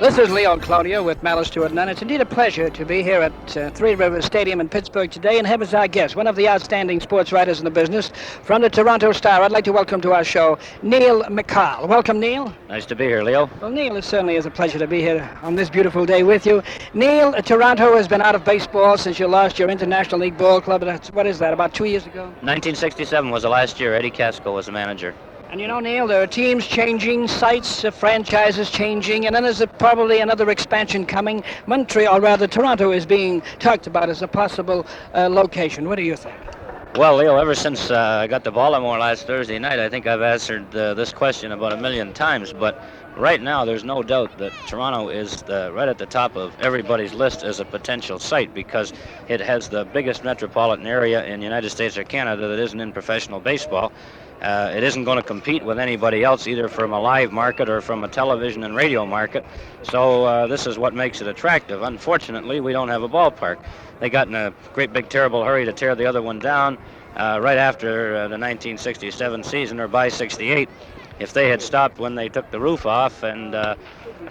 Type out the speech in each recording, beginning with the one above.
This is Leo Cloutier with Malice to It None. It's indeed a pleasure to be here at Three Rivers Stadium in Pittsburgh today and have as our guest one of the outstanding sports writers in the business from the Toronto Star. I'd like to welcome to our show NIEL MacCARL. Welcome, Neil. Nice to be here, Leo. Well, Neil, it certainly is a pleasure to be here on this beautiful day with you. Neil, Toronto has been out of baseball since you lost your International League Ball Club. What is that, about 2 years ago? 1967 was the last year. Eddie Casco was the manager. And you know, Neil, there are teams changing, sites, franchises changing, and then there's probably another expansion coming. Montreal, or rather Toronto, is being talked about as a possible location. What do you think? Well, Leo, ever since I got to Baltimore last Thursday night, I think I've answered this question about 1,000,000 times. But right now, there's no doubt that Toronto is right at the top of everybody's list as a potential site because it has the biggest metropolitan area in the United States or Canada that isn't in professional baseball. It isn't going to compete with anybody else, either from a live market or from a television and radio market. So this is what makes it attractive. Unfortunately, we don't have a ballpark. They got in a great big terrible hurry to tear the other one down right after the 1967 season, or by 68. If they had stopped when they took the roof off and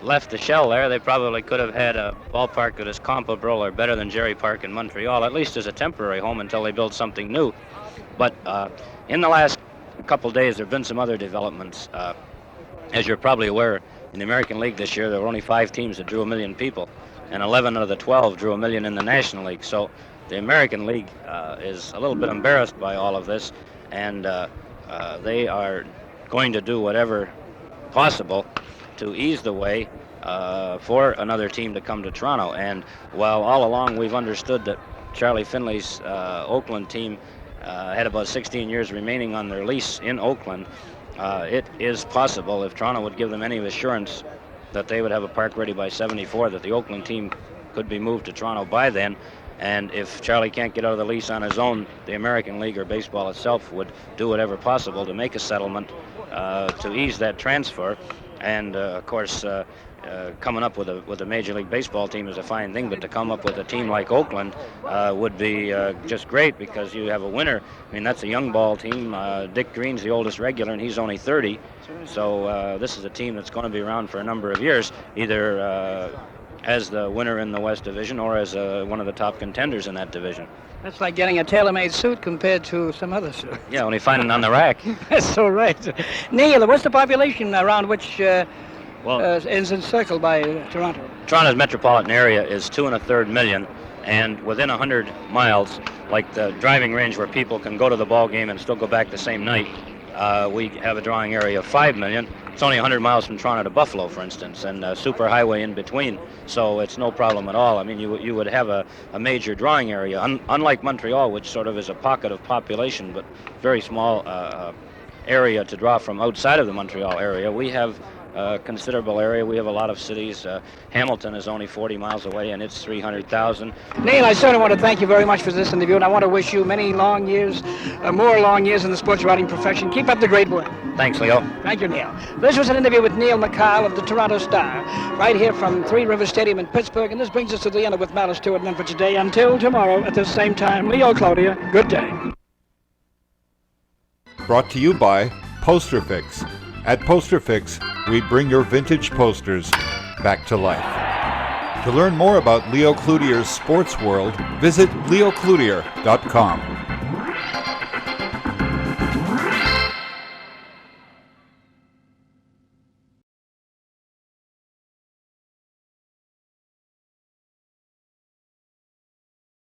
left the shell there, they probably could have had a ballpark that is comparable or better than Jerry Park in Montreal, at least as a temporary home until they build something new. But in the last couple days, there have been some other developments. As you're probably aware, in the American League this year, there were only 5 teams that drew 1 million people, and 11 out of the 12 drew 1 million in the National League. So the American League is a little bit embarrassed by all of this, and they are going to do whatever possible to ease the way for another team to come to Toronto. And while all along we've understood that Charlie Finley's Oakland team had about 16 years remaining on their lease in Oakland, it is possible, if Toronto would give them any assurance that they would have a park ready by 74, that the Oakland team could be moved to Toronto by then. And if Charlie can't get out of the lease on his own, the American League or baseball itself would do whatever possible to make a settlement to ease that transfer. And of course, coming up with a Major League Baseball team is a fine thing, but to come up with a team like Oakland would be just great, because you have a winner. I mean, that's a young ball team. Dick Green's the oldest regular, and he's only 30. So this is a team that's going to be around for a number of years, either as the winner in the West Division or as one of the top contenders in that division. That's like getting a tailor-made suit compared to some other suit. Yeah, only finding it on the rack. That's so right. Neil, what's the population around which is encircled by Toronto? Toronto's metropolitan area is 2.25 million, and within 100 miles, like the driving range where people can go to the ball game and still go back the same night, we have a drawing area of 5 million. It's only 100 miles from Toronto to Buffalo, for instance, and a super highway in between, so it's no problem at all. I mean, you would have a major drawing area, unlike Montreal, which sort of is a pocket of population, but very small area to draw from outside of the Montreal area. We have a considerable area. We have a lot of cities. Hamilton is only 40 miles away, and it's 300,000. Neil, I certainly want to thank you very much for this interview, and I want to wish you many long years, more long years in the sports writing profession. Keep up the great work. Thanks, Leo. Thank you, Neil. This was an interview with NIEL MacCARL of the Toronto Star, right here from Three Rivers Stadium in Pittsburgh, and this brings us to the end of With Malice to It None for today. Until tomorrow at the same time, Leo Cloutier, good day. Brought to you by Poster Fix. At Poster Fix, we bring your vintage posters back to life. To learn more about Leo Cloutier's sports world, visit leocloutier.com.